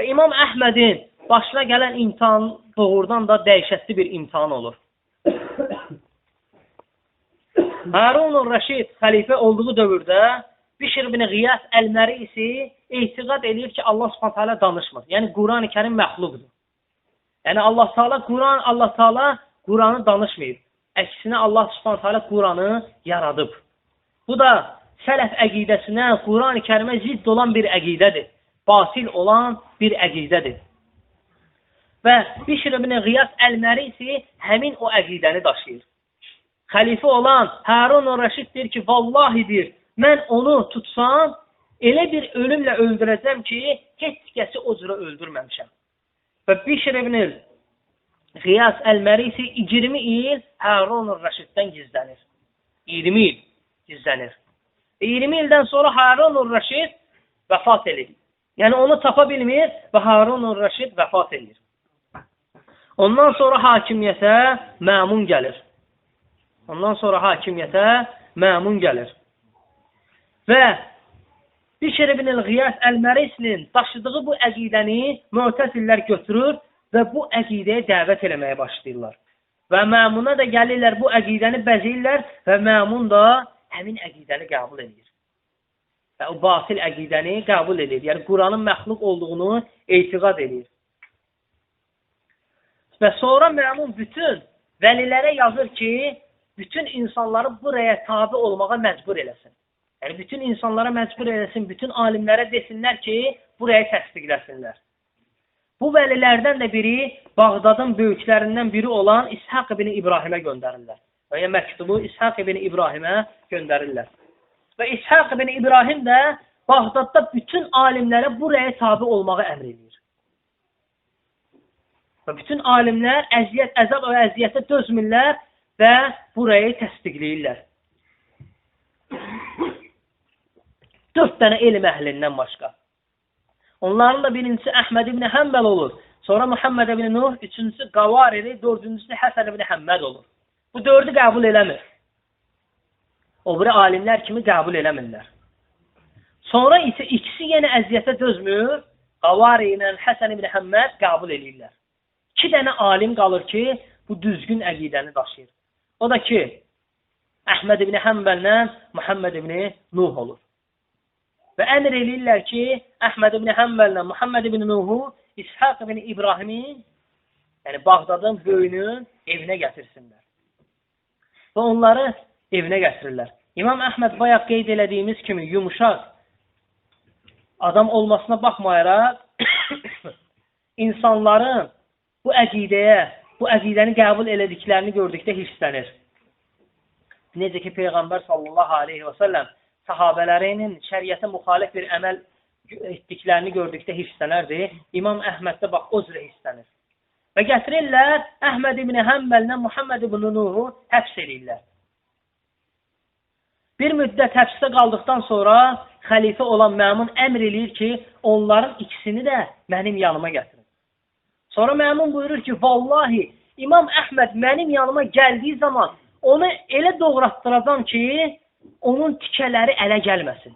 Və İmam Əhmədin başına gələn imtihan doğrudan da dəhşətli bir imtihan olur. Harun Rəşid xəlifə olduğu dövrdə Bişr ibn Qiyas Əl-Mərisi etiqad edir ki, Allah Subhanahu taala danışmır. Yəni Quran-ı Kərim məxluqdur. Yəni Allah Taala Quranı danışmayıb. Əksinə Allah Subhanahu taala Quranı yaradıb. Bu da sələf əqidəsinə, Quran-ı Kərimə zidd olan bir əqidədir. Batil olan bir əqidədir. Və Bişr ibn Qiyas Əl-Mərisi həmin o əqidəni daşıyır. Xəlifə olan Harun Rəşid deyir ki, vallahi deyir, mən onu tutsam, elə bir ölümlə öldürəcəm ki, heç kəsi o cürə öldürməmişəm. Və Bişr ibn Qiyas Əl-Mərisi 20 il Harun Rəşiddən gizlənir. 20 il gizlənir. 20 ildən sonra Harun Rəşid vəfat edir. Yəni onu tapa bilmir və Harun Rəşid vəfat edir. Ondan sonra hakimiyyətə Məmun gəlir. Və Bişr ibn Qiyas Əl-Mərisinin daşıdığı bu əqidəni Mu'təzillər götürür və bu əqidəyə dəvət eləməyə başlayırlar. Və Məmuna da gəlirlər, bu əqidəni bəzəyirlər və Məmun da həmin əqidəni qəbul edir. Və o batil əqidəni qəbul edir. Yəni Quranın məxluq olduğunu etiqad edir. Və sonra Məmun bütün vəlilərə yazır ki, bütün insanları buraya tabi olmağa məcbur eləsin. Yəni bütün insanlara məcbur eləsin, bütün alimlərə desinlər ki, buraya təsdiqləsinlər. Bu vəlilərdən də biri Bağdadın böyüklərindən biri olan İshaq ibn İbrahimə göndərirlər. Yəni məktubu İshaq ibn İbrahimə göndərirlər. Və İshaq ibn İbrahim də Bağdadda bütün alimlərə buraya tabi olmağı əmr edir. Və bütün alimlər əzab və əziyyətə dözmürlər və burayı təsdiqləyirlər. 4 dənə elm əhlindən başqa. Onların da birincisi Əhməd ibn Həmbəl olur. Sonra Muhammed ibn Nuh, üçüncüsü Qavariri, dördüncüsü Həsən ibn Həmməd olur. Bu 4'ü qəbul eləmir. O biri alimlər kimi qəbul eləmirlər. Sonra isə ikisi yenə əziyyətə dözmür. Qavariri ilə Həsən ibn Həmməd qəbul edirlər. 2 dənə alim qalır ki, bu düzgün əqidəni daşıyır. O da ki, Əhməd ibn Həmbəllə Muhammed ibn Nuh olur. Və əmr eləyirlər ki, Əhməd ibn Həmbəllə Muhammed ibn Nuhu İshaq ibn İbrahimin, yəni Bağdadın böyünün evinə gətirsinlər. Və onları evinə gətirirlər. İmam Əhməd bayaq qeyd elədiyimiz kimi yumuşaq adam olmasına baxmayaraq insanların bu əqidəni qəbul elədiklərini gördükdə hirslənir. Necə ki, Peyğəmbər sallallahu aleyhi və səlləm sahabələrinin şəriətə müxalif bir əməl etdiklərini gördükdə hirslənərdi. İmam Əhməd də bax o cürə hirslənir. Və gətirirlər, Əhməd ibn Həmbəllə Muhammed ibn Nuhu həbs edirlər. Bir müddət həbsdə qaldıqdan sonra xəlifə olan Məmun əmr eləyir ki, onların ikisini də mənim yanıma gətirin. Sonra Məmun buyurur ki, vallahi İmam Əhməd mənim yanıma gəldiyi zaman onu elə doğratdıracam ki, onun tikələri ələ gəlməsin.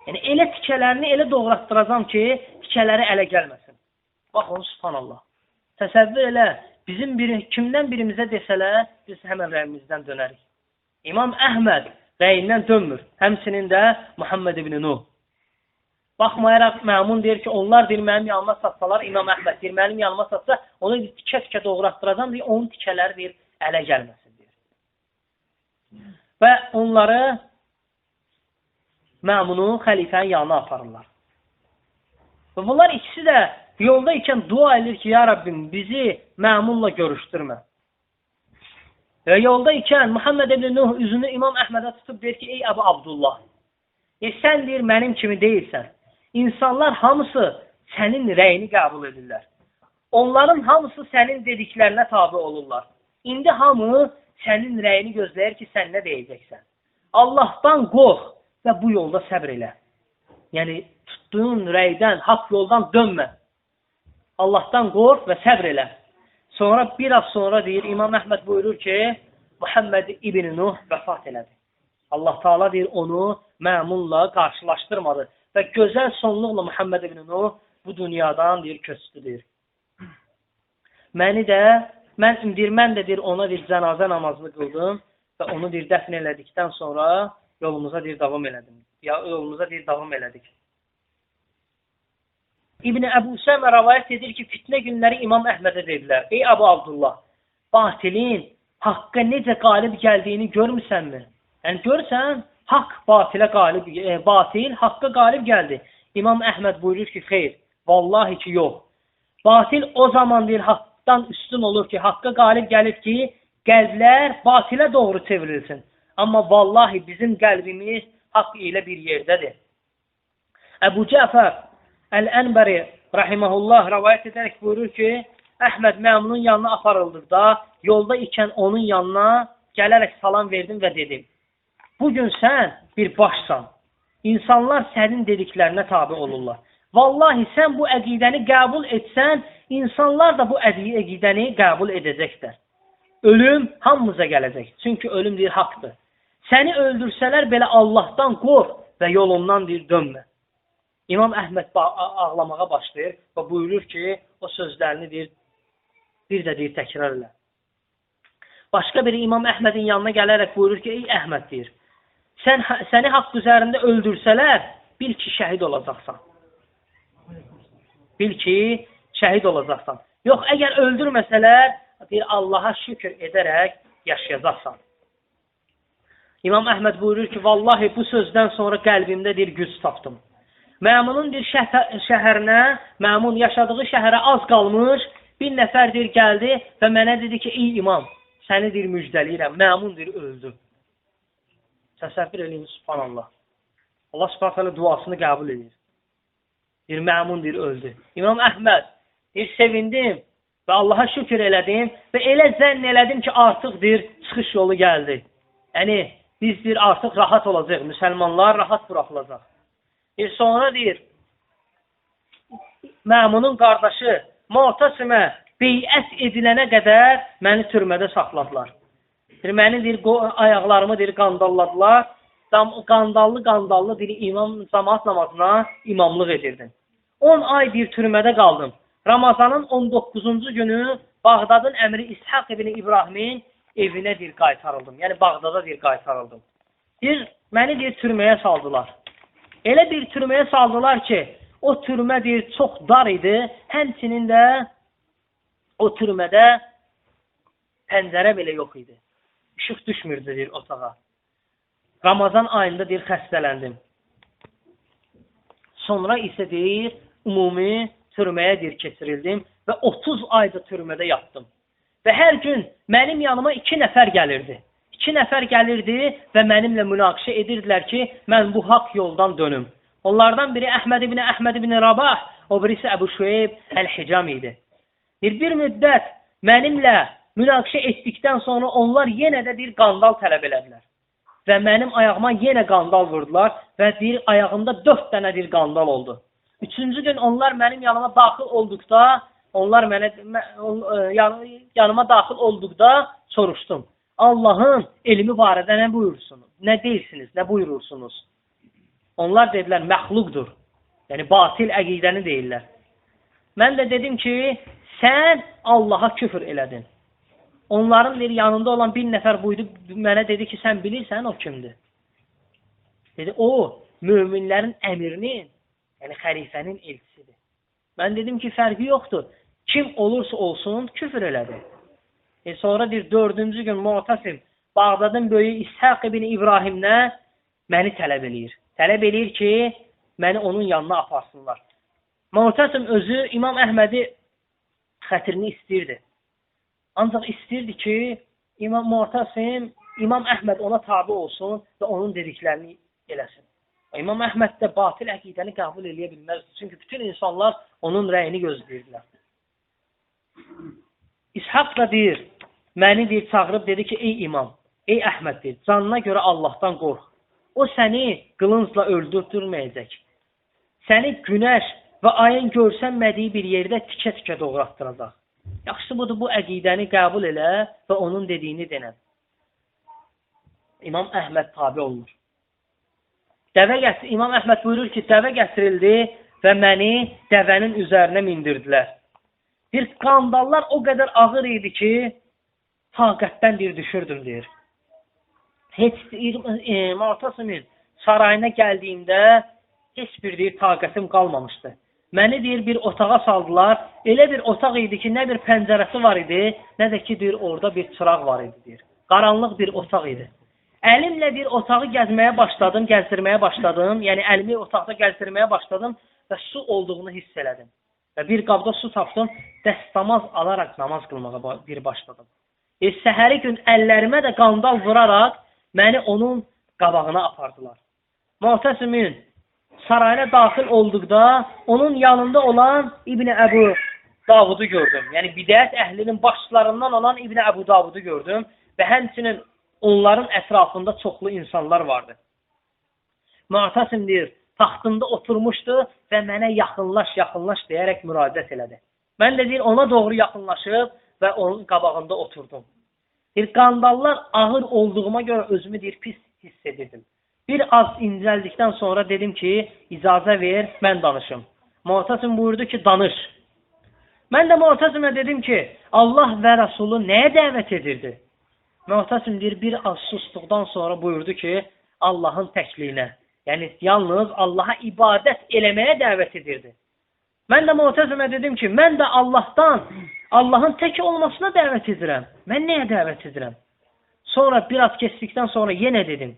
Yəni elə tikələrini elə doğratdıracam ki, tikələri ələ gəlməsin. Baxın, subhanallah. Təsəvvür elə, kimdən birimizə desələr, biz həmən rəyimizdən dönərik. İmam Əhməd rəyindən dönmür. Həmsinin də Muhammed ibn Nuh. Baxmayaraq Məmun deyir ki, onlar deyir, mənim yanıma satsalar, İmam Əhməd deyir, mənim yanıma satsa, onu tikə-tikə doğratdıracam deyir, onun tikələri deyir, ələ gəlməsin deyir. Və onları Məmunu xəlifənin yanına aparırlar. Və bunlar ikisi də yolda ikən dua edir ki, ya Rabbim, bizi Məmunla görüşdürmə. Və yolda ikən Muhammed ibn Nuh üzünü İmam Əhmədə tutub deyir ki, ey Əbu Abdullah, sən deyir, mənim kimi deyilsən. İnsanlar hamısı sənin rəyini qəbul edirlər. Onların hamısı sənin dediklərinə tabi olurlar. İndi hamı sənin rəyini gözləyir ki, sən nə deyəcəksən. Allahdan qorx və bu yolda səbr elə. Yəni, tutduğun rəydən, haqq yoldan dönmə. Allahdan qorx və səbr elə. Sonra, bir az sonra deyir, İmam Əhməd buyurur ki, Muhammed ibn Nuh vəfat elədi. Allah Taala deyir, onu Məmunla qarşılaşdırmadı və gözəl sonluqla Muhammed ibn Nuh bu dünyadan deyir, köçdüdür. Mən də deyir, ona deyir, cənazə namazını qıldım və onu deyir, dəfn elədikdən sonra yolumuza deyir, davam elədik. İbn Əbu Səmə rəvayət edir ki, fitnə günləri İmam Əhmədə dedilər: Ey Əbu Abdullah, batilin haqqa necə qalib gəldiyini görmüsənmi? Yəni görsən, batil haqqa qalib gəldi. İmam Əhməd buyurur ki, xeyr, vallahi ki, yox. Batil o zaman deyir, haqdan üstün olur ki, haqqa qalib gəlir ki, qəlblər batilə doğru çevrilsin. Amma vallahi bizim qəlbimiz haqq ilə bir yerdədir. Əbu Cəfər Əl-Ənbəri rahiməhullah rəvayət edərək buyurur ki, Əhməd Məmunun yanına aparıldıqda, yolda ikən onun yanına gələrək salam verdim və dedim: bugün sən bir başsan, insanlar sənin dediklərinə tabi olurlar. Vallahi sən bu əqidəni qəbul etsən, insanlar da bu əqidəni qəbul edəcəkdir. Ölüm hamımıza gələcək, çünki ölüm deyir, haqdır. Səni öldürsələr belə Allahdan qorx və yolundan deyir, dönmə. İmam Əhməd ağlamağa başlayır və buyurur ki, o sözlərini deyir, bir də deyir, təkrar elə. Başqa biri İmam Əhmədin yanına gələrək buyurur ki, ey Əhməd deyir, səni haqq üzərində öldürsələr, bil ki, şəhid olacaqsan. Bil ki, şəhid olacaqsan. Yox, əgər öldürməsələr, deyir, Allaha şükür edərək yaşayacaqsan. İmam Əhməd buyurur ki, vallahi bu sözdən sonra qəlbimdə deyir, güc tapdım. Məmunun bir şəhərinə, Məmun yaşadığı şəhərə az qalmış, bir nəfər deyir, gəldi və mənə dedi ki, ey imam, səni deyir, müjdəliyirəm, Məmun deyir, öldü. Təsəvvür edin, subhanallah. Allah subhanallah duasını qəbul edir. Deyir, Məmun deyir, öldü. İmam Əhməd deyir, sevindim və Allaha şükür elədim və elə zənn elədim ki, artıq deyir, çıxış yolu gəldi. Yəni, biz deyir, artıq rahat olacaq, müsəlmanlar rahat buraxılacaq. Sonra deyir, Məmunun qardaşı Mu'tasimə beyət edilənə qədər məni türmədə saxladılar. Məni deyir, ayaqlarımı deyir, qandalladılar. Qandallı deyir, cəmaət namazına imamlıq edirdim. 10 ay deyir, türmədə qaldım. Ramazanın 19-cu günü Bağdadın əmri İshaq ibn İbrahimin evinə deyir, qaytarıldım. Yəni, Bağdada deyir, qaytarıldım. Deyir, məni deyir, türməyə saldılar. Elə bir türməyə saldılar ki, o türmə deyir, çox dar idi. Həmçinin də o türmədə pəncərə belə yox idi. İşıq düşmürdü deyir, otağa. Ramazan ayında deyir, xəstələndim. Sonra isə deyir, ümumi türməyə deyir, keçirildim və 30 ayda türmədə yatdım. Və hər gün mənim yanıma 2 nəfər gəlirdi. 2 nəfər gəlirdi və mənimlə münaqişə edirdilər ki, mən bu haqq yoldan dönüm. Onlardan biri Əhməd ibn Rabah, o birisi Əbu Şüeyb Əl-Hicam idi. Bir müddət mənimlə münaqişə etdikdən sonra onlar yenə də bir qandal tələb elədilər. Və mənim ayağıma yenə qandal vurdular və deyir, ayağımda 4 dənə bir qandal oldu. 3-cü gün onlar mənim yanıma daxil olduqda, yanıma daxil olduqda soruşdum. Allahın elmi barədə nə buyursunuz? Nə deyirsiniz? Nə buyurursunuz? Onlar dedilər, məxluqdur. Yəni, batil əqidəni deyirlər. Mən də dedim ki, sən Allaha küfr elədin. Onların yanında olan bir nəfər buydu, mənə dedi ki, sən bilirsən o kimdir? Dedi, o, möminlərin əmirinin, yəni xəlifənin elçisidir. Mən dedim ki, fərqi yoxdur. Kim olursa olsun, küfr elədi. Sonra deyir, 4-cü gün Mu'tasim Bağdadın böyüyü İshaq ibn İbrahimlə məni tələb eləyir. Tələb eləyir ki, məni onun yanına aparsınlar. Mu'tasim özü İmam Əhmədi xətrini istəyirdi. Ancaq istəyirdi ki, İmam Əhməd ona tabi olsun və onun dediklərini eləsin. İmam Əhməd də batil əqidəni qəbul eləyə bilməzdi. Çünki bütün insanlar onun rəyini gözləyirdilər. İshaq da deyir, məni deyir, çağırıb dedi ki, ey imam, ey Əhməd deyir, canına görə Allahdan qorx. O səni qılıncla öldürtürməyəcək. Səni günəş və ayın görsənmədiyi bir yerdə tikə-tikə doğratdıracaq. Yaxşı budur, bu əqidəni qəbul elə və onun dediyini denən. İmam Əhməd tabi olunur. İmam Əhməd buyurur ki, dəvə gətirildi və məni dəvənin üzərinə mindirdilər. Bir qandallar o qədər ağır idi ki, taqətdən bir düşürdüm, deyir. Heç Mu'tasimin sarayına gəldiyimdə heç bir deyir, taqətim qalmamışdı. Məni deyir, bir otağa saldılar. Elə bir otaq idi ki, nə bir pəncərəsi var idi, nə də ki, deyir, orada bir çıraq var idi, deyir. Qaranlıq bir otaq idi. Əlimlə bir otağı gəzməyə başladım, gəzdirməyə başladım. Yəni, əlimi otaqda gəzdirməyə başladım və su olduğunu hiss elədim. Və bir qabda su tapdım, dəstəmaz alaraq namaz qılmağa bir başladım. Səhəri gün əllərimə də qandal vuraraq məni onun qabağına apardılar. Mu'tasimin sarayına daxil olduqda onun yanında olan İbn-i Əbu Davudu gördüm. Yəni, bidət əhlinin başlarından olan İbn-i Əbu Davudu gördüm və həmçinin onların ətrafında çoxlu insanlar vardı. Mu'tasim deyir, taxtında oturmuşdu və mənə yaxınlaş, yaxınlaş deyərək müraciət elədi. Mən də deyir, ona doğru yaxınlaşıb və onun qabağında oturdum. Bir qandallar ağır olduğuma görə özümü deyir, pis hiss edirdim. Bir az incəldikdən sonra dedim ki, icazə ver, mən danışım. Mu'tasim buyurdu ki, danış. Mən də Mu'tasimə dedim ki, Allah və Rəsulü nəyə dəvət edirdi? Mu'tasim deyir, bir az susduqdan sonra buyurdu ki, Allahın təkliyinə, yəni yalnız Allaha ibadət eləməyə dəvət edirdi. Mən də Mu'tasimə dedim ki, mən də Allahdan, Allahın tək olmasına dəvət edirəm. Mən nəyə dəvət edirəm? Sonra biraz keçdikdən sonra yenə dedim,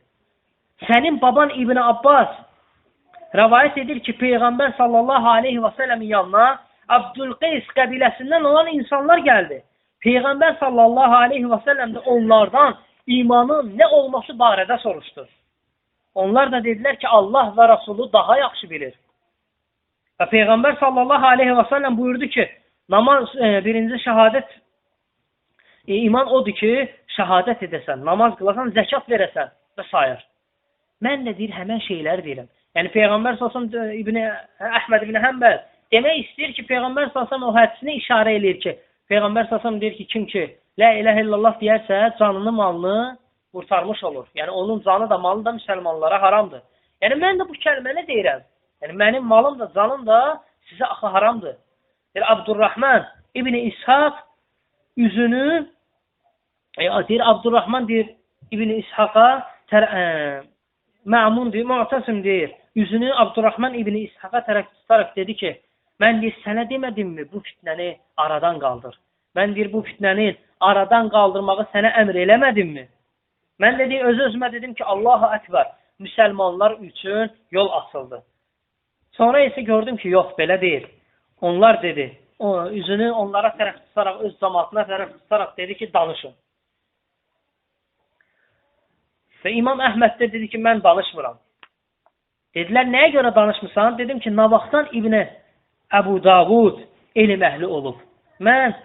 sənin baban İbn Abbas rəvayət edir ki, Peyğəmbər sallallahu aleyhi və səlləmin yanına Abdülqeys qəbiləsindən olan insanlar gəldi. Peyğəmbər sallallahu aleyhi və səlləm də onlardan imanın nə olması barədə soruşdu. Onlar da dedilər ki, Allah və Rasulü daha yaxşı bilir. Və Peyğəmbər sallallahu aleyhi və səlləm buyurdu ki, namaz birinci şəhadət iman odur ki, şəhadət edəsən, namaz qılasan, zəkat verəsən və s. Mən də deyir, həmən şeyləri deyirəm. Yəni, Peyğəmbər sallallahu Əhməd ibn Həmbəl demək istəyir ki, Peyğəmbər sallallahu o hədisini işarə edir ki, Peyğəmbər sallallahu deyir ki, kim ki, la ilahə illallah deyərsə, canını, malını qurtarmış olur. Yəni, onun canı da, malı da müsəlmanlara haramdır. Yəni, mən də bu kəlməni deyirəm. Yəni, mənim malım da, canım da sizə axı haramdır. Deyir, Abdurrahman İbn İshaq üzünü, deyir, Abdurrahman deyir, İbn İshaq'a Məmun deyir, Mu'tasim deyir, üzünü Abdurrahman İbn İshaq'a tərəf tutaraq dedi ki, mən deyir, sənə demədimmi bu fitnəni aradan qaldır? Mən deyir, bu fitnəni aradan qaldırmağı sənə əmr eləmədimmi? Mən də deyir, öz-özümə dedim ki, Allahu Əkbər, müsəlmanlar üçün yol açıldı. Sonra isə gördüm ki, yox, belə deyil. Onlar dedi, üzünü onlara tərəf tutaraq, öz cəmaatına tərəf tutaraq dedi ki, danışın. Və İmam Əhməd də dedi ki, mən danışmıram. Dedilər, nəyə görə danışmırsan? Dedim ki, nə vaxtdan İbn Əbu Davud elm əhli olub. Mən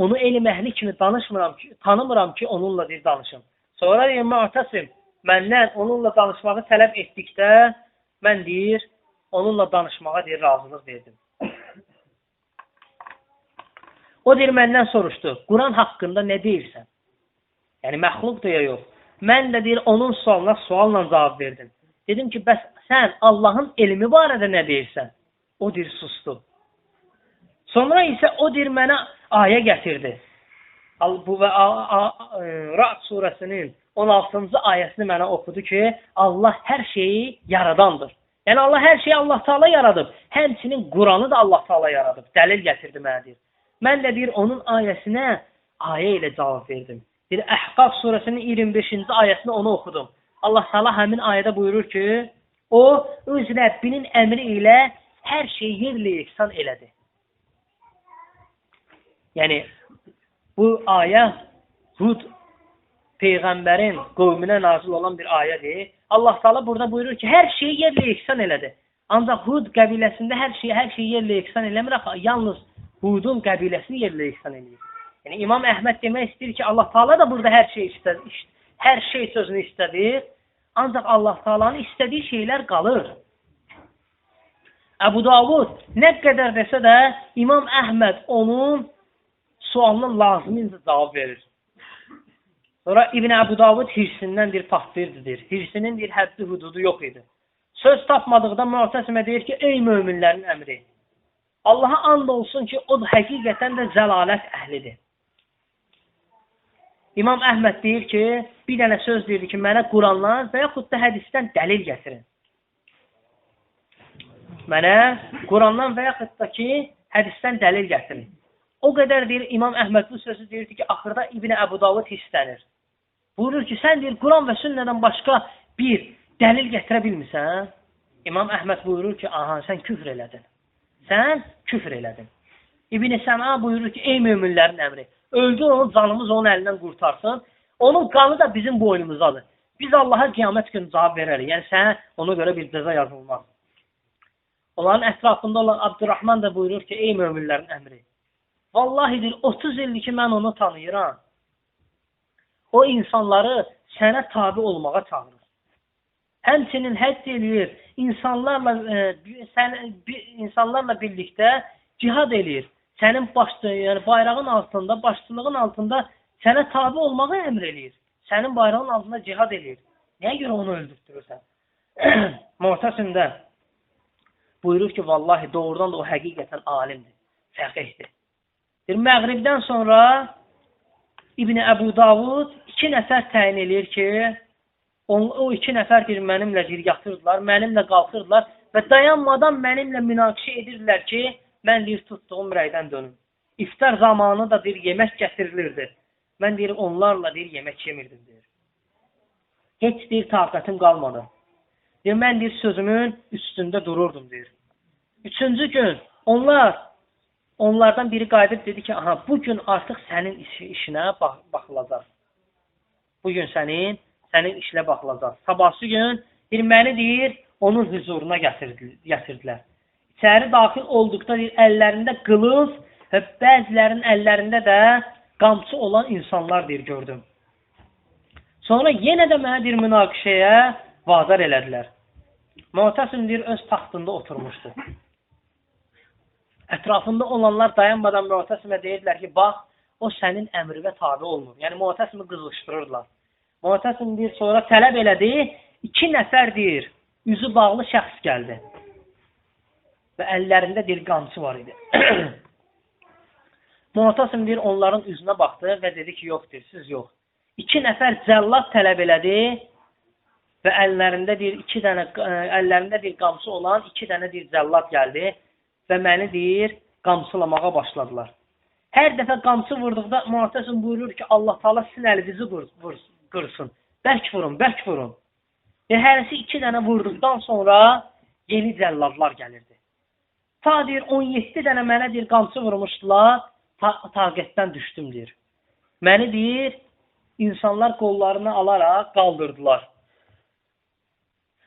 onu elm əhli kimi tanımıram ki, onunla deyir, danışım. Sonra deyir, Mu'tasim məndən onunla danışmağı tələb etdikdə, mən deyir, onunla danışmağa deyir, razılıq verdim. O deyir, məndən soruşdu, Quran haqqında nə deyirsən? Yəni, məxluqdur ya yox. Mən də deyir, onun sualına sualla cavab verdim. Dedim ki, bəs sən Allahın elmi barədə nə deyirsən? O deyir, sustu. Sonra isə o deyir, mənə ayə gətirdi. Bu və Ra'd surəsinin 16-cı ayəsini mənə oxudu ki, Allah hər şeyi yaradandır. Yəni, Allah hər şeyi Allah Taala yaradıb. Həmçinin Quranı da Allah Taala yaradıb. Dəlil gətirdi mənə deyir. Mən də deyir, onun ayəsinə ayə ilə cavab verdim. Bir Əhqaf surəsinin 25-ci ayəsini onu oxudum. Allah Taala həmin ayədə buyurur ki, o öz Rəbbinin əmri ilə hər şeyi yerlə yeksan elədi. Yəni, bu ayə Hud Peyğəmbərin qövmünə nazil olan bir ayədir. Allah Taala burada buyurur ki, hər şeyi yerlə yeksan elədi. Ancaq Hud qəbiləsində hər şeyi yerlə yeksan eləmir, yalnız Hudun qəbiləsini yerlə yeksan eləyir. Yəni, İmam Əhməd demək istəyir ki, Allah Taala da burada hər şey sözünü istədir, ancaq Allah Taalanın istədiyi şeylər qalır. Əbu Davud nə qədər desə də, İmam Əhməd onun sualına lazımincə cavab verir. Sonra İbn Əbu Davud hirsindən patlayırdı, deyir. Hirsinin həddi hududu yox idi. Söz tapmadıqda Mu'təsimə deyir ki, ey möminlərin əmri. Allaha and olsun ki, o həqiqətən də zəlalət əhlidir. İmam Əhməd deyir ki, bir dənə söz deyir ki, mənə Qurandan və yaxud da hədisdən dəlil gətirin. Mənə Qurandan və yaxud da ki, hədisdən dəlil gətirin. O qədər deyir, İmam Əhməd bu sözü deyir ki, axırda İbn Əbu Davud hissənir. Buyurur ki, sən deyir, Quran və sünnədən başqa bir dəlil gətirə bilmirsən? İmam Əhməd buyurur ki, aha, sən küfr elədin. Sən küfr elədin. İbn Səma buyurur ki, ey möminlərin əmri, öldür onu, canımız onun əlindən qurtarsın. Onun qanı da bizim boynumuzdadır. Biz Allaha qiyamət günü cavab verərik. Yəni, sənə ona görə bir cəza yazılmaz. Onların ətrafında olan Abdurrahman da buyurur ki, ey möminlərin əmri, vallahi deyir, 30 ildir ki, mən onu tanıyıram. O insanları sənə tabi olmağa çağırır. Həmçinin həcc eləyir, insanlarla birlikdə cihad eləyir. Sənin yəni bayrağın altında, başçılığın altında sənə tabi olmağı əmr eləyir. Sənin bayrağın altında cihad eləyir. Nəyə görə onu öldürtürürsən? Mu'təsimdə buyurur ki, vallahi doğrudan da o həqiqətən alimdir, fəqihdir. Məğribdən sonra İbn Əbu Davud 2 nəfər təyin eləyir ki, o 2 nəfər mənimlə yatırdılar, mənimlə qalxırdılar və dayanmadan mənimlə münaqişə edirdilər ki, mən deyir, tutduğum rəydən dönüm. İftar zamanı da deyir, yemək gətirilirdi. Mən deyir, onlarla deyir, yemək yemirdim deyir. Heç deyir, taqətim qalmadı. Deyir, mən deyir, sözümün üstündə dururdum deyir. 3-cü gün onlardan biri qayıdıb dedi ki, aha, bugün artıq sənin işinə baxılacaq. Bugün sənin işlə baxılacaq. Sabahsı gün məni deyir, onun huzuruna gətirdilər. İçəri daxil olduqda deyir, əllərində qılız və bəzilərinin əllərində də qamçı olan insanlar deyir, gördüm. Sonra yenə də mənə deyir, münaqişəyə vadar elədilər. Mu'təsim deyir, öz taxtında oturmuşdu. Ətrafında olanlar dayanmadan Mu'təsimə deyirlər ki, bax, o sənin əmrivə tabi olmur. Yəni, Mu'təsimi qızışdırırlar. Mu'təsim deyir, sonra tələb elədi, 2 nəfər deyir, üzü bağlı şəxs gəldi. Və əllərində deyir, qamçı var idi. Mu'təsim deyir, onların üzünə baxdı və dedi ki, yox deyir, siz yox. 2 nəfər cəllad tələb elədi və əllərində deyir, qamçı olan 2 dənə deyir, cəllad gəldi və məni deyir, qamçılamağa başladılar. Hər dəfə qamçı vurduqda Mu'təsim buyurur ki, Allah Taala sizin əlinizi qırsın. Bərk vurun, bərk vurun. Hərəsi 2 dənə vurduqdan sonra yeni cəlladlar gəlirdi. Ta deyir, 17 dənə mənə deyir, qamçı vurmuşdular, taqətdən düşdüm deyir. Məni deyir, insanlar qollarını alaraq qaldırdılar.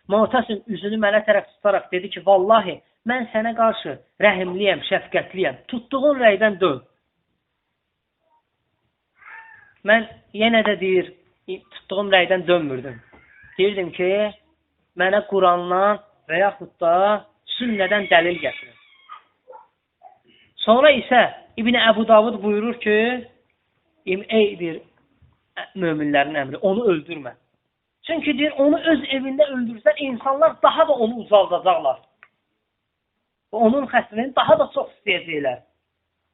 Mu'təsim üzünü mənə tərəf tutaraq dedi ki, vallahi, mən sənə qarşı rəhimliyəm, şəfqətliyəm. Tutduğun rəydən dön. Mən yenə də deyir, tutduğum rəydən dönmürdüm. Deyirdim ki, mənə Qurandan və yaxud da sünnədən dəlil gətirir. Sonra isə İbn Əbu Davud buyurur ki, ey deyir, möminlərin əmri, onu öldürmə. Çünki deyir, onu öz evində öldürsən, insanlar daha da onu ucaldacaqlar. Onun xəstəliyini daha da çox istəyəcəklər.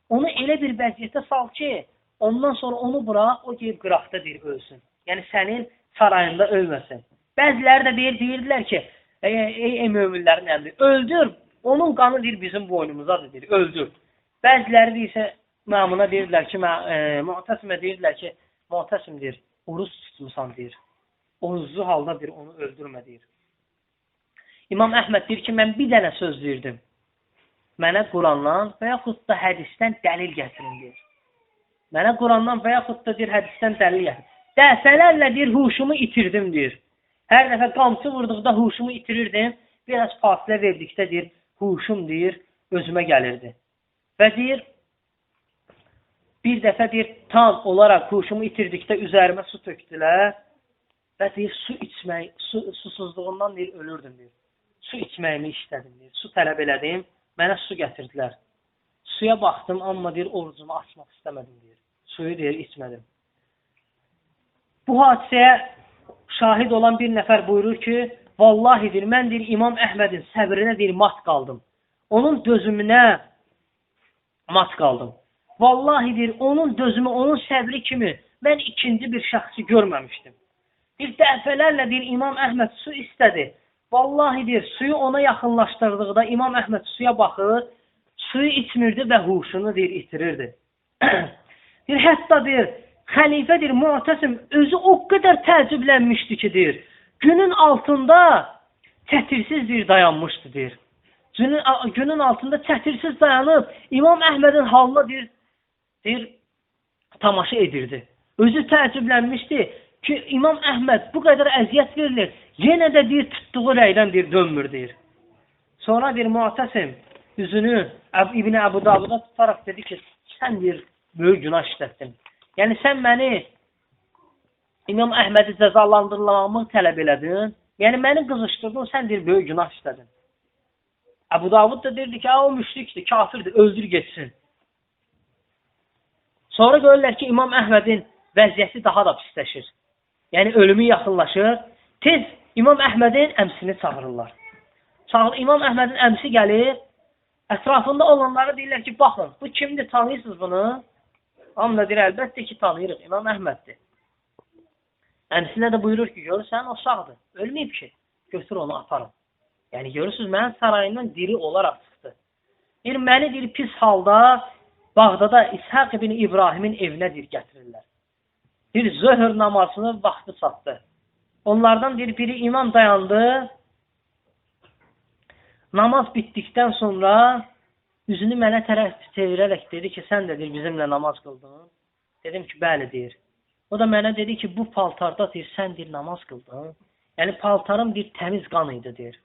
Onu elə bir vəziyyətə sal ki, ondan sonra onu bırak, o deyib qıraqda deyir, ölsün. Yəni, sənin sarayında ölməsin. Bəziləri də deyirdilər ki, ey möminlərin əmri, öldür, onun qanı deyir, bizim boynumuzadır, deyir, öldür. Bəziləri deyirsə, məmuna deyirdilər ki, Mu'təsimə deyirdilər ki, Mu'təsim deyir, uruz tutmusan deyir. Oruclu halda deyir, onu öldürmə deyir. İmam Əhməd deyir ki, mən bir dənə söz deyirdim. Mənə Qurandan və yaxud da hədisdən dəlil gətirin deyir. Mənə Qurandan və yaxud da deyir, hədisdən dəlil gətirin. Dəfələrlə deyir, huşumu itirdim deyir. Hər dəfə qamçı vurduqda huşumu itirirdim. Biraz fasilə verdikdə deyir, huşum deyir, özümə gəlirdi. Və deyir, bir dəfə deyir, tam olaraq huşumu itirdikdə üzərimə su tökdülər. Və deyir, su içmək, susuzluğundan deyir, ölürdüm deyir. Su içməyimi istədim deyir, su tələb elədim. Mənə su gətirdilər. Suya baxdım, amma deyir, orucumu açmaq istəmədim deyir. Suyu deyir, içmədim. Bu hadisəyə şahid olan bir nəfər buyurur ki, vallahi deyir, mən deyir, İmam Əhmədin səbrinə deyir, mat qaldım. Onun dözümünə mat qaldım. Vallahi deyir, onun dözümü, onun səbri kimi mən ikinci bir şəxsi görməmişdim. Bir dəfələrlə deyir, İmam Əhməd su istədi. Vallahi deyir, suyu ona yaxınlaşdırdıqda İmam Əhməd suya baxır, suyu içmirdi və huşunu deyir, itirirdi. Deyir, hətta deyir, xəlifə deyir, Mu'təsim özü o qədər təəccüblənmişdi ki, deyir, günün altında çətirsiz deyir, dayanmışdı, deyir. Günün altında çətirsiz dayanıb, İmam Əhmədin halına deyir, tamaşa edirdi. Özü təəccüblənmişdi ki, İmam Əhməd bu qədər əziyyət verilir, yenə də deyir, tutduğu rəydən deyir, dönmür, deyir. Sonra deyir, Mu'təsim üzünü İbn Əbu Davuda tutaraq dedi ki, sən deyir, böyük günah işlətdin. Yəni, sən məni İmam Əhmədi cəzalandırmamı tələb elədin. Yəni, məni qızışdırdın, sən deyir, böyük günah işlədin. Əbu Davud da deyirdi ki, o müşrikdir, kafirdir, öldür geçsin. Sonra görürlər ki, İmam Əhmədin vəziyyəti daha da pisləşir. Yəni, ölümü yaxınlaşır. Tez İmam Əhmədin əmsini çağırırlar. İmam Əhmədin əmsi gəlir, ətrafında olanlara deyirlər ki, baxın, bu kimdir, tanıyırsınız bunu? Hamla deyir, əlbəttə ki, tanıyırıq, İmam Əhməddir. Əmsinə də buyurur ki, görürsən, o sağdır, ölməyib ki, götür onu aparın. Yəni, görürsünüz, mənim sarayından diri olaraq çıxdı. Deyir, məni deyir, pis halda Bağdada İshaq ibn İbrahimin evinə deyir, gətirirlər. Bir zöhr namazını vaxtı çatdı. Onlardan biri imam dayandı. Namaz bitdikdən sonra üzünü mənə tərəf çevirərək dedi ki, sən də deyir, bizimlə namaz qıldın. Dedim ki, bəli deyir. O da mənə dedi ki, bu paltarda deyir, sən deyir, namaz qıldın. Yəni, paltarım bir təmiz qan idi deyir.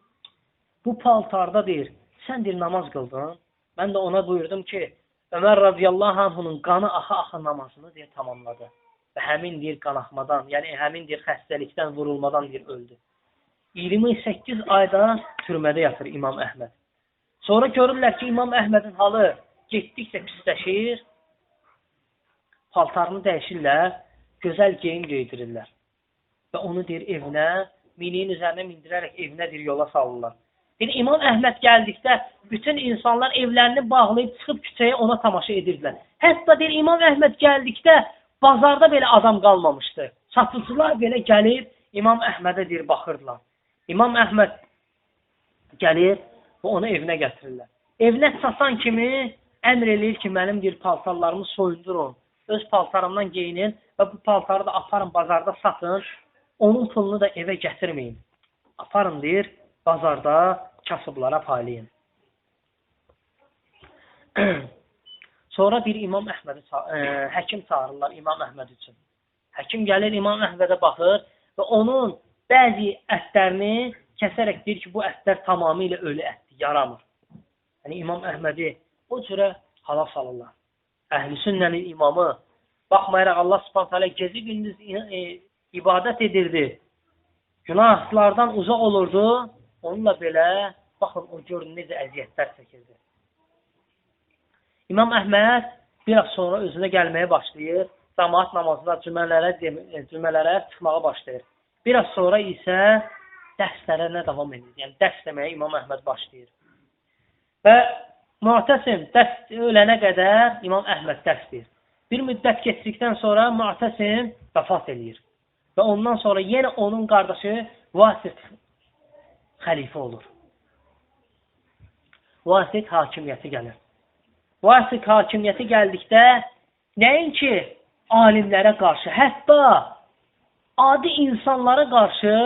Bu paltarda deyir, sən deyir, namaz qıldın. Mən də ona buyurdum ki, Ömər radiyallahu anhunun qanı axa-axa namazını deyir, tamamladı. Və həmin deyir, qanaxmadan, yəni həmin deyir, xəstəlikdən vurulmadan deyir, öldü. 28 ayda türmədə yatır İmam Əhməd. Sonra görürlər ki, İmam Əhmədin halı getdikcə pisləşir, paltarını dəyişirlər, gözəl geyim geydirirlər. Və onu deyir, evinə, miniyin üzərinə mindirərək evinə deyir, yola salırlar. Bir İmam Əhməd gəldikdə bütün insanlar evlərini bağlayıb çıxıb küçəyə ona tamaşa edirdilər. Hətta deyir, İmam Əhməd gəldikdə bazarda belə adam qalmamışdı. Satıcılar belə gəlib İmam Əhmədə deyir, baxırdılar. İmam Əhməd gəlir və onu evinə gətirirlər. Evinə çatan kimi əmr eləyir ki, mənim deyir, paltarlarımı soyundurun, öz paltarımdan geyinin və bu paltarı da aparın, bazarda satın, onun pulunu da evə gətirməyin. Aparın deyir, bazarda kasıblara paylayın. Sonra bir İmam Əhmədi həkim çağırırlar İmam Əhməd üçün. Həkim gəlir İmam Əhmədə baxır və onun bəzi ətlərini kəsərək deyir ki, bu ətlər tamamilə ölü ətdir, yaramır. Yəni İmam Əhmədi o cürə hala salırlar. Əhl-i sünnənin imamı baxmayaraq Allah Subhanahu taala gecə gündüz ibadət edirdi. Günahlardan uzaq olurdu. Onunla belə baxın o görün necə əziyyətlər çəkirdi. İmam Əhməd biraz sonra özünə gəlməyə başlayır. Cəmaət namazında cümələrə çıxmağa başlayır. Biraz sonra isə dərslərə davam edir. Yəni dərs deməyə İmam Əhməd başlayır. Və Mu'təsim dərs ölənə qədər İmam Əhməd dərs deyir. Bir müddət keçdikdən sonra Mu'təsim vəfat edir. Və ondan sonra yenə onun qardaşı Vasit xəlifə olur. Vasit hakimiyyəti gəlir. Vasit hakimiyyəti gəldikdə nəinki alimlərə qarşı, hətta adi insanlara qarşı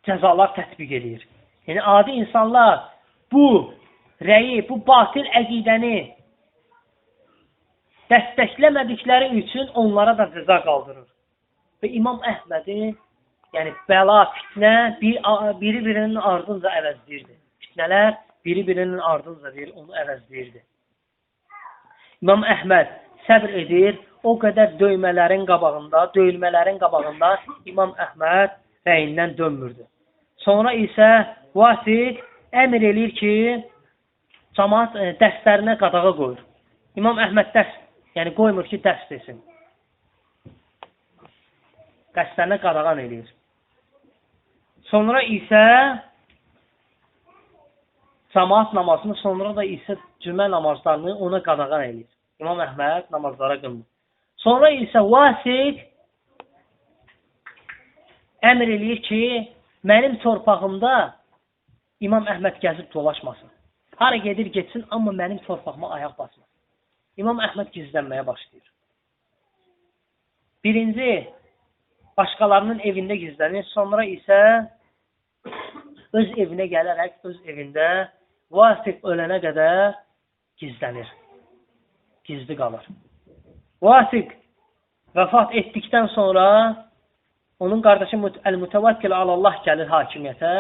cəzalar tətbiq edir. Yəni, adi insanlar bu rəyi, bu batil əqidəni dəstəkləmədikləri üçün onlara da cəza qaldırır. Və İmam Əhmədin yəni bəla, fitnə biri-birinin ardınca əvəzləyirdi. Fitnələr biri-birinin ardınca deyir, onu əvəzləyirdi. İmam Əhməd səbr edir, o qədər döymələrin qabağında İmam Əhməd rəyindən dönmürdü. Sonra isə Vasid əmr eləyir ki, cəmaət dərslərinə qadağa qoyur. İmam Əhməd yəni qoymur ki, dərs desin. Dərslərinə qadağan eləyir. Sonra isə cemaat namazını, sonra da isə cümə namazlarını ona qadağan edir. İmam Əhməd namazlara qılmır. Sonra isə Vasiq əmr eləyir ki, mənim torpağımda İmam Əhməd gəzib dolaşmasın. Hara gedir, getsin, amma mənim torpağıma ayaq basmasın. İmam Əhməd gizlənməyə başlayır. Birinci, başqalarının evində gizlənir, sonra isə öz evinə gələrək, öz evində Vasiq ölənə qədər gizlənir. Gizli qalır. Vasiq vəfat etdikdən sonra onun qardaşı Əl-Mütəvəkkil alallah gəlir hakimiyyətə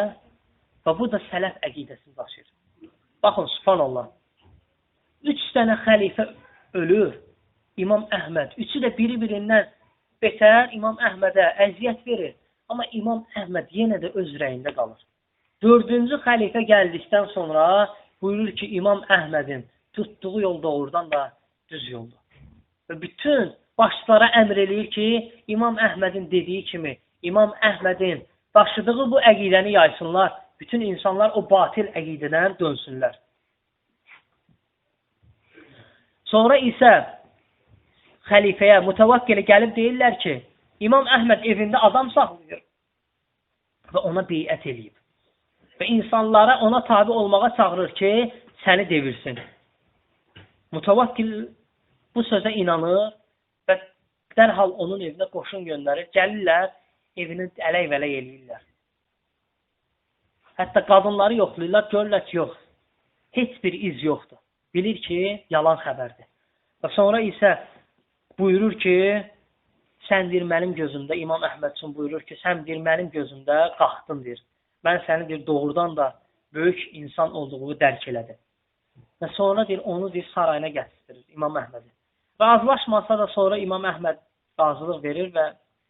və bu da sələf əqidəsini daşıyır. Baxın, subhanallah. 3 dənə xəlifə ölür. İmam Əhməd. Üçü də biri-birindən betər İmam Əhmədə əziyyət verir. Amma İmam Əhməd yenə də öz rəyində qalır. 4-cü xəlifə gəldikdən sonra buyurur ki, İmam Əhmədin tutduğu yol doğrudan da düz yoldur. Və bütün başçılara əmr eləyir ki, İmam Əhmədin dediyi kimi, İmam Əhmədin daşıdığı bu əqidəni yaysınlar. Bütün insanlar o batil əqidədən dönsünlər. Sonra isə xəlifəyə, Mütəvəkkələ gəlib deyirlər ki, İmam Əhməd evində adam saxlayır və ona beyət eləyib. Və insanlara ona tabi olmağa çağırır ki, səni devirsin. Mütəvəkkil bu sözə inanır və dərhal onun evinə qoşun göndərir. Gəlirlər, evini ələk-vələk eləyirlər. Hətta qadınları yoxlayırlar, görürlər ki, yox. Heç bir iz yoxdur. Bilir ki, yalan xəbərdir. Və sonra isə buyurur ki, sən deyir mənim gözümdə, İmam Əhməd üçün buyurur ki, sən deyir mənim gözümdə qalxdın deyir. Mən səni deyir doğrudan da böyük insan olduğunu dərk elədim. Və sonra deyir onu deyir sarayına gətirir İmam Əhmədi. Və azlaşmasa da sonra İmam Əhməd razılıq verir və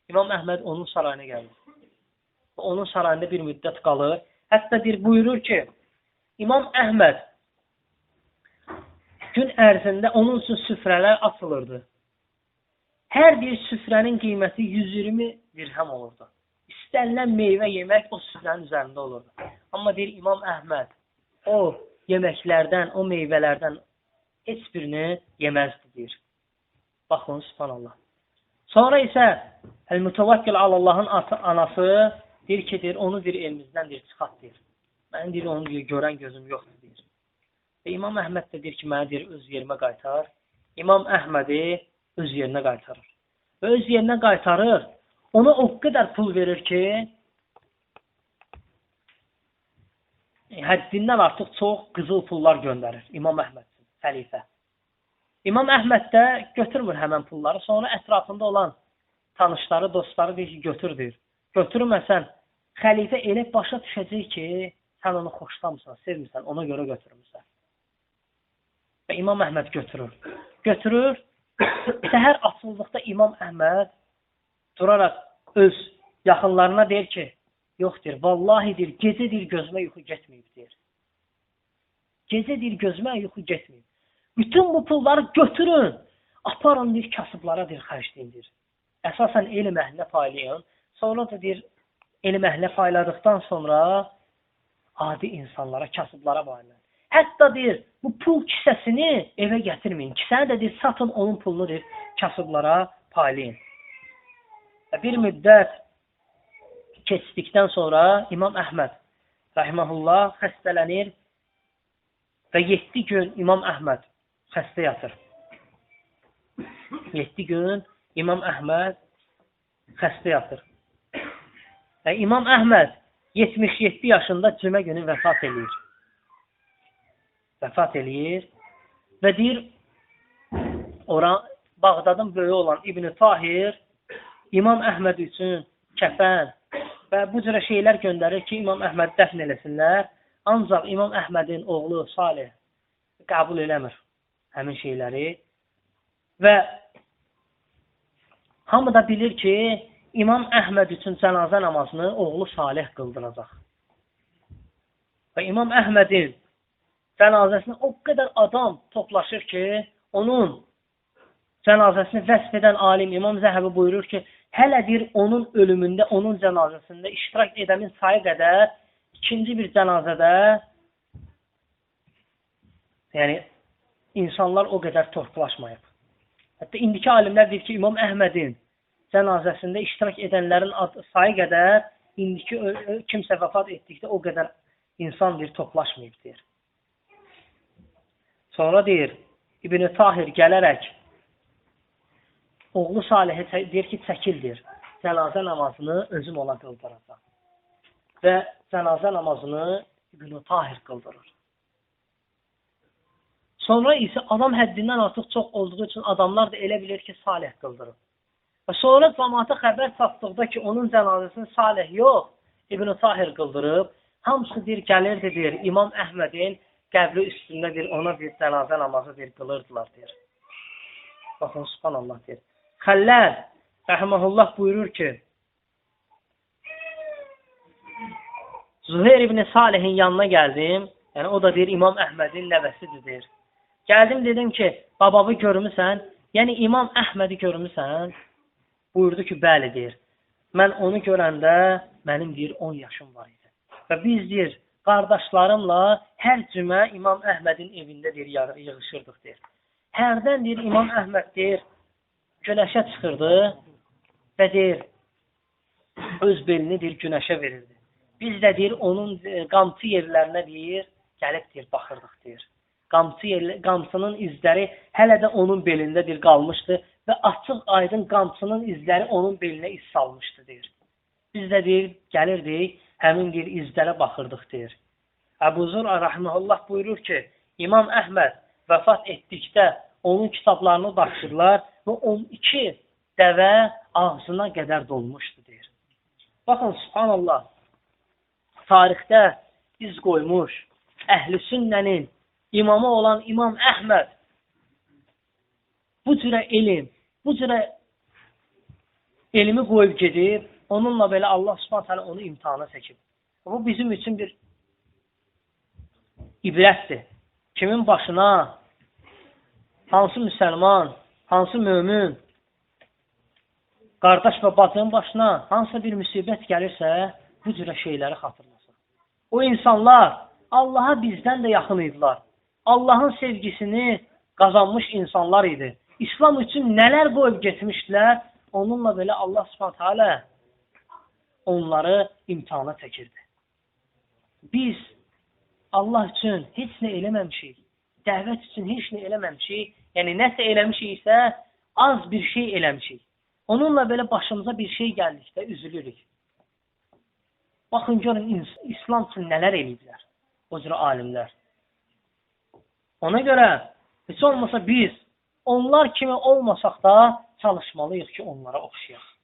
İmam Əhməd onun sarayına gəlir. Və onun sarayında bir müddət qalır. Hətta deyir buyurur ki, İmam Əhməd gün ərzində onun üçün süfrələr açılırdı. Hər bir süfrənin qiyməti 120 dirhəm olurdu. İstənilən meyvə yemək o süfrənin üzərində olurdu. Amma deyir İmam Əhməd o yeməklərdən, o meyvələrdən heç birini yeməzdi deyir. Baxın, subhanallah. Sonra isə Əl-Mütəvəkkil Allahın anası deyir ki, deyir, onu deyir elimizdən deyir, çıxart deyir. Mən deyir, onu deyir, görən gözüm yoxdur deyir. Və İmam Əhməd də deyir ki, mənə deyir, öz yerimə qaytar. İmam Əhmədi öz yerinə qaytarır. Və öz yerinə qaytarır. Ona o qədər pul verir ki, həddindən artıq çox qızıl pullar göndərir İmam Əhməd, xəlifə. İmam Əhməd də götürmür həmən pulları, sonra ətrafında olan tanışları, dostları deyir ki, götür deyir. Götürməsən, xəlifə elə başa düşəcək ki, sən onu xoşlamısan, sevmirsən, ona görə götürmürsən. Və İmam Əhməd götürür. Götürür, səhər açıldıqda İmam Əhməd duraraq öz yaxınlarına deyir ki, yox deyir, vallahi deyir, gecə deyir, gözümə yuxu getməyib deyir. Gecə deyir, gözümə yuxu getməyib. Bütün bu pulları götürün, aparın deyir, kasıblara deyir, xərcləyin deyir. Əsasən elm əhlinə paylayın. Sonra da deyir, elm əhlinə payladıqdan sonra adi insanlara, kasıblara paylayın. Hətta deyir, bu pul kisəsini evə gətirməyin. Kisəni də deyir, satın onun pulunu deyir, kasıblara paylayın. Bir müddət keçdikdən sonra İmam Əhməd rahimehullah xəstələnir və 7 gün İmam Əhməd xəstə yatır. 7 gün İmam Əhməd xəstə yatır. Və İmam Əhməd 77 yaşında cümə günü vəfat eləyir. Vəfat eləyir və deyir, Bağdadın böyüyü olan İbn-i Tahir İmam Əhməd üçün kəfən və bu cürə şeylər göndərir ki, İmam Əhməd dəfn eləsinlər. Ancaq İmam Əhmədin oğlu Salih qəbul eləmir həmin şeyləri. Və hamı da bilir ki, İmam Əhməd üçün cənazə namazını oğlu Salih qıldıracaq. Və İmam Əhmədin cənazəsinə o qədər adam toplaşır ki, onun cənazəsini vəsf edən alim İmam Zəhəbi buyurur ki, hələ deyir onun ölümündə, onun cənazəsində iştirak edənin sayı qədər ikinci bir cənazədə yəni insanlar o qədər tortulaşmayıb. Hətta indiki alimlər deyir ki, İmam Əhmədin cənazəsində iştirak edənlərin sayı qədər indiki kimsə vəfat etdikdə o qədər insan deyir, toplaşmayıb deyir. Sonra deyir, İbn-i Tahir gələrək oğlu Salihə deyir ki, çəkildir. Cənazə namazını özüm ona qıldıracaq. Və cənazə namazını İbn-i Tahir qıldırır. Sonra isə adam həddindən artıq çox olduğu üçün adamlar da elə bilir ki, Salih qıldırır. Və sonra cəmaata xəbər çatdıqda ki, onun cənazəsini Salih yox, İbn-i Tahir qıldırıb, hamısı deyir, gəlirdi, deyir, İmam Əhmədin qəbri üstündə deyir, ona bir cənazə namazı deyir, qılırdılar, deyir. Baxın, subhanallah, deyir. Xəlləl, rəhməhullah buyurur ki, Züheyr ibn Salihin yanına gəldim, yəni o da deyir, İmam Əhmədin nəvəsidir, deyir. Gəldim, dedim ki, babamı görmüsən, yəni İmam Əhmədi görmüsən? Buyurdu ki, bəli, deyir. Mən onu görəndə, mənim, deyir, 10 yaşım var idi. Və biz, deyir, qardaşlarımla hər cümə İmam Əhmədin evində, deyir, yığışırdıq, deyir. Hərdən, deyir, İmam Əhməd, deyir, günəşə çıxırdı və, deyir, öz belini, deyir, günəşə verirdi. Biz də, deyir, onun qamçı yerlərinə, deyir, gəlib, deyir, baxırdıq, deyir. Qamçının izləri hələ də onun belindədir, qalmışdı və açıq aydın qamçının izləri onun belinə iz salmışdı, deyir. Biz də, deyir, gəlirdik, həmin, deyir, izlərə baxırdıq, deyir. Əbu Zur'a rəhməhullah buyurur ki, İmam Əhməd vəfat etdikdə onun kitablarını baxırlar və 12 dəvə ağzına qədər dolmuşdu, deyir. Baxın, subhanallah, tarixdə iz qoymuş Əhl-i Sünnənin imamı olan İmam Əhməd bu cürə elm, bu cürə elmi qoyub gedib, onunla belə Allah Subhanahu taala onu imtihana çəkib. Bu bizim üçün bir ibrətdir. Kimin başına, hansı müsəlman, hansı mömin, qardaş və bacının başına hansısa bir müsibət gəlirsə, bu cürə şeyləri xatırlasın. O insanlar Allaha bizdən də yaxın idilər. Allahın sevgisini qazanmış insanlar idi. İslam üçün nələr qoyub getmişdilər, onunla belə Allah Subhanahu taala onları imtihana çəkirdi. Biz Allah üçün heç nə eləməmişik, dəvət üçün heç nə eləməmişik, yəni nəsə eləmişiksə, az bir şey eləmişik. Onunla belə başımıza bir şey gəldikdə üzülürük. Baxın, görün, İslam üçün nələr eləyiblər, o cürə alimlər. Ona görə, heç olmasa biz, onlar kimi olmasaq da çalışmalıyıq ki, onlara oxşayaq.